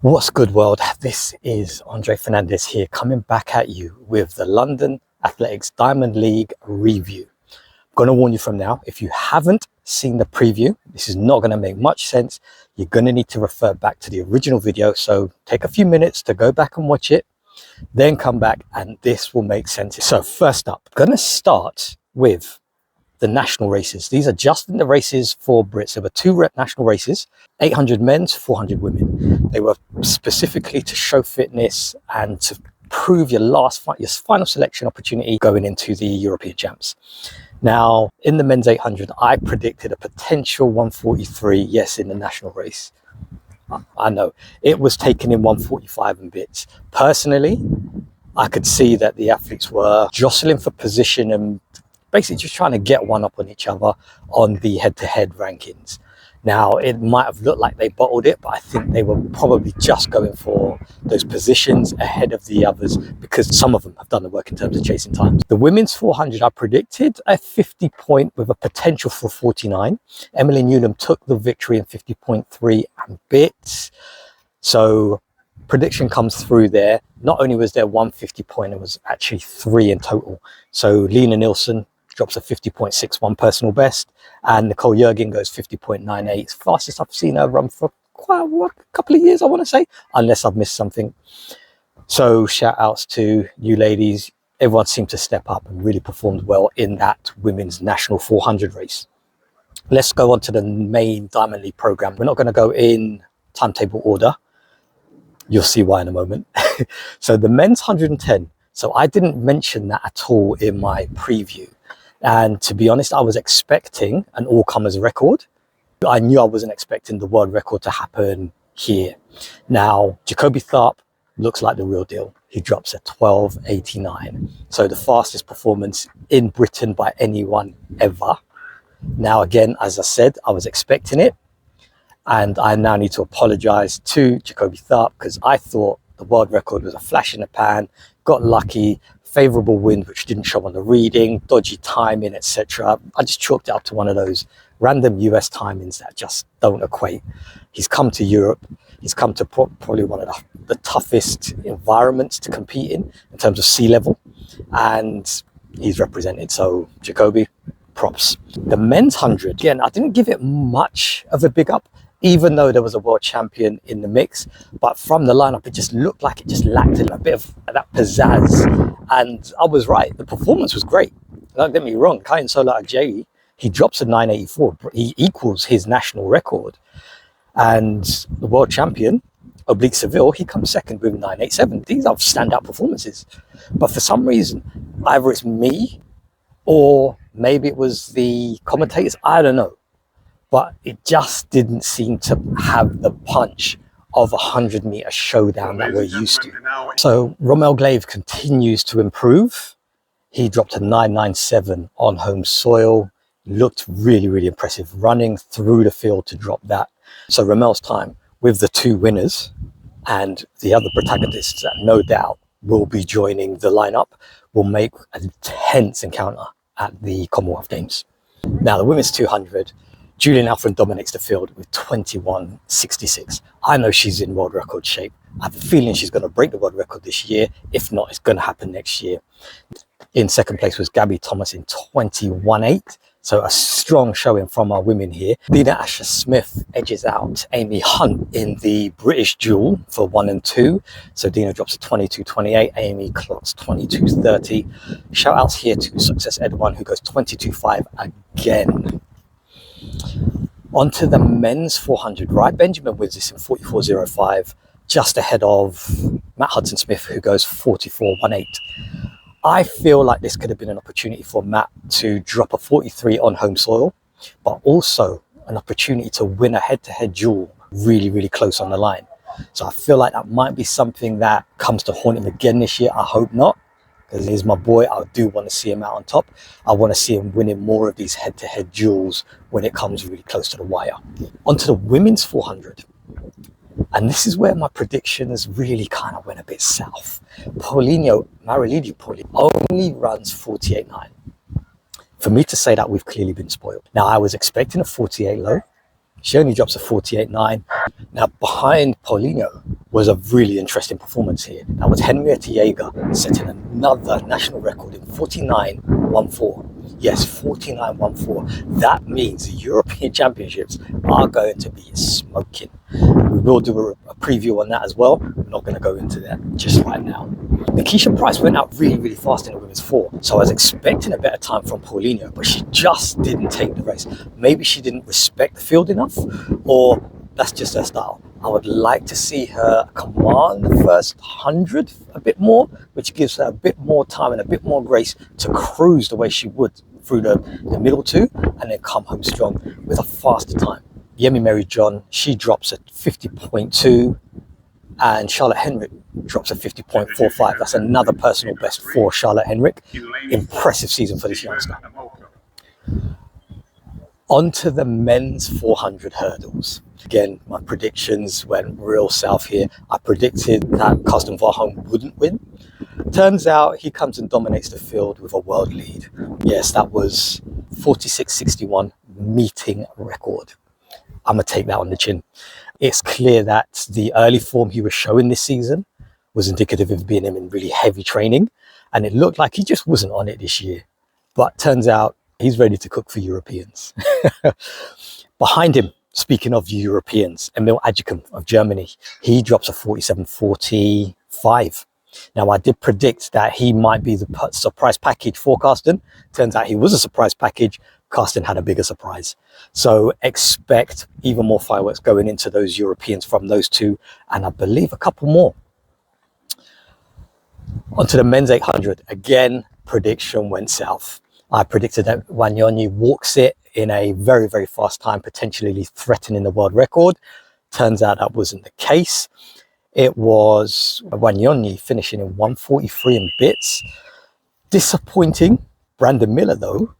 What's good, world? This is Andre Fernandez here, coming back at you with the London Athletics Diamond League review. I'm going to warn you from now, if you haven't seen the preview, this is not going to make much sense. You're going to need to refer back to the original video, so take a few minutes to go back and watch it, then come back and this will make sense. So first up, I'm going to start with the national races. These are just in the races for Brits. There were two national races, 800 men's, 400 women. They were specifically to show fitness and to prove your final selection opportunity going into the European Champs. Now, in the men's 800, I predicted a potential 143, yes, in the national race. I know, it was taken in 145 and bits. Personally, I could see that the athletes were jostling for position and basically just trying to get one up on each other on the head-to-head rankings. Now, it might have looked like they bottled it, but I think they were probably just going for those positions ahead of the others because some of them have done the work in terms of chasing times. The women's 400, I predicted a 50 point with a potential for 49. Emily Newland took the victory in 50.3 and bits. So prediction comes through there. Not only was there 150 point, it was actually 3 in total. So Lena Nielsen drops a 50.61 personal best, and Nicole Jurgen goes 50.98. It's the fastest I've seen her run for quite a couple of years, I want to say, unless I've missed something. So shout outs to you ladies. Everyone seemed to step up and really performed well in that women's national 400 race. Let's go on to the main Diamond League program. We're not going to go in timetable order. You'll see why in a moment. So the men's 110. So I didn't mention that at all in my preview. And to be honest, I was expecting an all-comers record. I knew I wasn't expecting the world record to happen here. Now, Jacoby Tharp looks like the real deal. He drops a 12.89. So the fastest performance in Britain by anyone ever. Now, again, as I said, I was expecting it. And I now need to apologize to Jacoby Tharp because I thought the world record was a flash in the pan, got lucky, favorable wind which didn't show on the reading, dodgy timing, etc. I just chalked it up to one of those random US timings that just don't equate. He's come to Europe, he's come to probably one of the toughest environments to compete in terms of sea level, and he's represented. So Jacoby, props. The men's 100, again, I didn't give it much of a big up, even though there was a world champion in the mix, but from the lineup, it just looked like it just lacked a bit of that pizzazz. And I was right, the performance was great. Don't get me wrong, Kayan Sola Ajayi, he drops a 984, he equals his national record. And the world champion, Oblique Seville, he comes second with 987. These are standout performances. But for some reason, either it's me or maybe it was the commentators, I don't know. But it just didn't seem to have the punch of a 100-meter showdown that we're used to. So Romel Glaive continues to improve. He dropped a 997 on home soil. Looked really, really impressive, running through the field to drop that. So Romel's time with the two winners and the other protagonists that no doubt will be joining the lineup will make a tense encounter at the Commonwealth Games. Now the women's 200, Julian Alfred dominates the field with 21.66. I know she's in world record shape. I have a feeling she's going to break the world record this year. If not, it's going to happen next year. In second place was Gabby Thomas in 21.8. So a strong showing from our women here. Dina Asher-Smith edges out Amy Hunt in the British duel for 1 and 2. So Dina drops a 22.28. Amy clocks 22.30. Shout outs here to Success Edwin, who goes 22.5 again. Onto the men's 400, right? Benjamin wins this in 44.05, just ahead of Matt Hudson-Smith, who goes 44.18. I feel like this could have been an opportunity for Matt to drop a 43 on home soil, but also an opportunity to win a head-to-head duel really, really close on the line. So I feel like that might be something that comes to haunt him again this year. I hope not, because he's my boy. I do want to see him out on top. I want to see him winning more of these head-to-head duels when it comes really close to the wire. Onto the women's 400. And this is where my predictions really kind of went a bit south. Marilidi only runs 48.9. For me to say that, we've clearly been spoiled. Now, I was expecting a 48 low. She only drops a 48.9. Now, behind Paulino was a really interesting performance here. That was Henrietta Jaeger setting another national record in 49.14. Yes, 49.14. That means the European Championships are going to be smoking. We will do a preview on that as well. We're not going to go into that just right now. Nikisha Price went out really, really fast in the women's 4. So I was expecting a better time from Paulino, but she just didn't take the race. Maybe she didn't respect the field enough, or that's just her style. I would like to see her command the first 100 a bit more, which gives her a bit more time and a bit more grace to cruise the way she would through the middle 2 and then come home strong with a faster time. Yemi Mary John, she drops at 50.2 and Charlotte Henrik drops at 50.45. That's another personal best for Charlotte Henrik. Impressive season for this youngster. On to the men's 400 hurdles. Again, my predictions went real south here. I predicted that Karsten Warholm wouldn't win. Turns out he comes and dominates the field with a world lead. Yes, that was 46.61 meeting record. I'm going to take that on the chin. It's clear that the early form he was showing this season was indicative of being him in really heavy training. And it looked like he just wasn't on it this year. But turns out he's ready to cook for Europeans. Behind him, speaking of Europeans, Emil Adjicum of Germany, he drops a 47.45. Now, I did predict that he might be the surprise package for Karsten. Turns out he was a surprise package. Karsten had a bigger surprise. So expect even more fireworks going into those Europeans from those two, and I believe a couple more. Onto the men's 800. Again, prediction went south. I predicted that Wanyonyi walks it in a very, very fast time, potentially threatening the world record. Turns out that wasn't the case. It was Wanyonyi finishing in 143 and bits. Disappointing. Brandon Miller, though,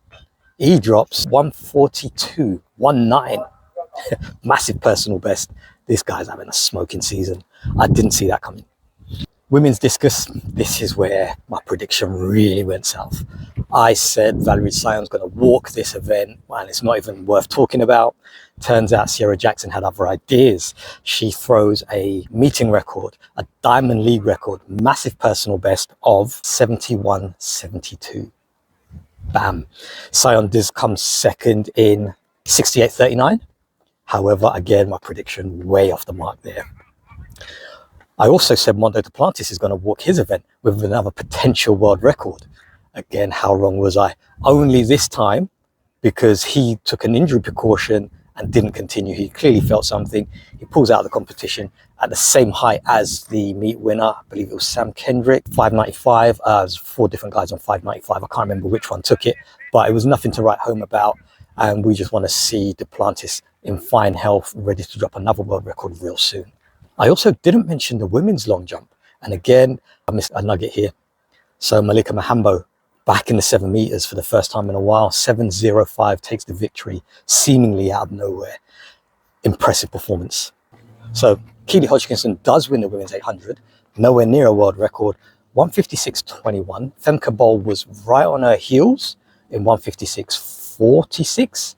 he drops 142.19. Massive personal best. This guy's having a smoking season. I didn't see that coming. Women's discus, this is where my prediction really went south. I said Valerie Sion's going to walk this event, and it's not even worth talking about. Turns out Sierra Jackson had other ideas. She throws a meeting record, a Diamond League record, massive personal best of 71.72. Bam. Sion does come second in 68.39. However, again, my prediction way off the mark there. I also said Mondo Duplantis is going to walk his event with another potential world record. Again, how wrong was I? Only this time because he took an injury precaution and didn't continue. He clearly felt something. He pulls out of the competition at the same height as the meet winner. I believe it was Sam Kendrick, 595. There's 4 different guys on 595. I can't remember which one took it, but it was nothing to write home about. And we just want to see Duplantis in fine health, ready to drop another world record real soon. I also didn't mention the women's long jump. And again, I missed a nugget here. So Malika Mahambo, back in the 7 meters for the first time in a while. 7.05 takes the victory, seemingly out of nowhere. Impressive performance. So Keely Hodgkinson does win the women's 800, nowhere near a world record. 156.21. Femke Bol was right on her heels in 156.46.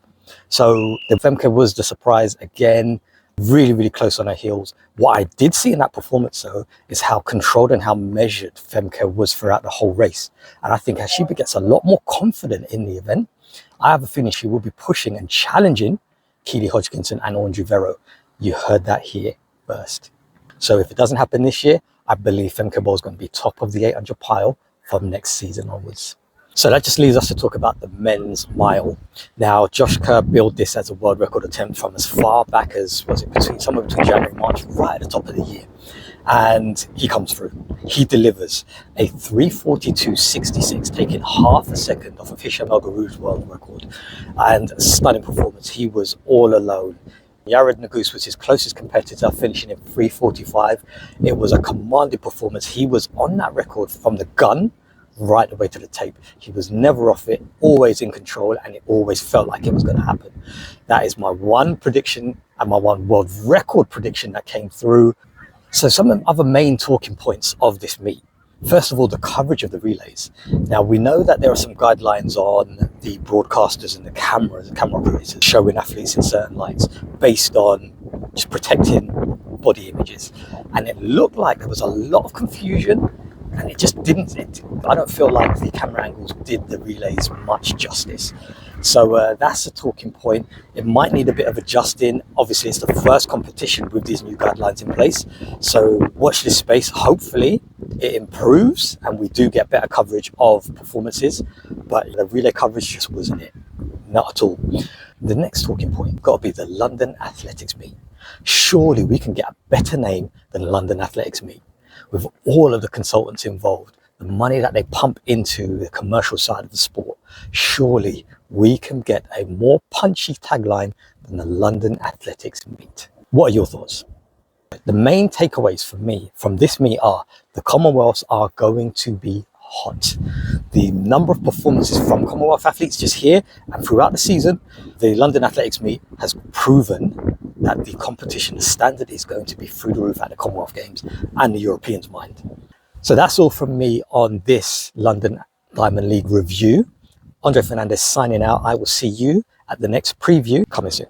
So the Femke was the surprise again. Really, really close on her heels. What I did see in that performance, though, is how controlled and how measured Femke was throughout the whole race. And I think as she gets a lot more confident in the event, I have a feeling she will be pushing and challenging Keely Hodgkinson and Andrew Vero. You heard that here first. So if it doesn't happen this year, I believe Femke Bol is going to be top of the 800 pile from next season onwards. So that just leaves us to talk about the men's mile. Now, Josh Kerr billed this as a world record attempt from as far back as, somewhere between January and March, right at the top of the year. And he comes through. He delivers a 3:42.66, taking half a second off of Hisham El Garou's world record. And a stunning performance. He was all alone. Yared Nuguse was his closest competitor, finishing in 3:45. It was a commanding performance. He was on that record from the gun right the way to the tape. He was never off it, always in control, and it always felt like it was going to happen. That is my one prediction and my one world record prediction that came through. So some of the other main talking points of this meet. First of all, the coverage of the relays. Now, we know that there are some guidelines on the broadcasters and the camera operators showing athletes in certain lights based on just protecting body images. And it looked like there was a lot of confusion, and it just didn't, I don't feel like the camera angles did the relays much justice. So that's a talking point. It might need a bit of adjusting. Obviously, it's the first competition with these new guidelines in place. So watch this space. Hopefully it improves and we do get better coverage of performances. But the relay coverage just wasn't it. Not at all. The next talking point got to be the London Athletics meet. Surely we can get a better name than London Athletics meet. With all of the consultants involved, the money that they pump into the commercial side of the sport, surely we can get a more punchy tagline than the London Athletics meet. What are your thoughts? The main takeaways for me from this meet are the Commonwealths are going to be hot. The number of performances from Commonwealth athletes just here and throughout the season, the London Athletics meet has proven that the competition, the standard is going to be through the roof at the Commonwealth Games and the Europeans' mind. So that's all from me on this London Diamond League review. Andre Fernandez signing out. I will see you at the next preview coming soon.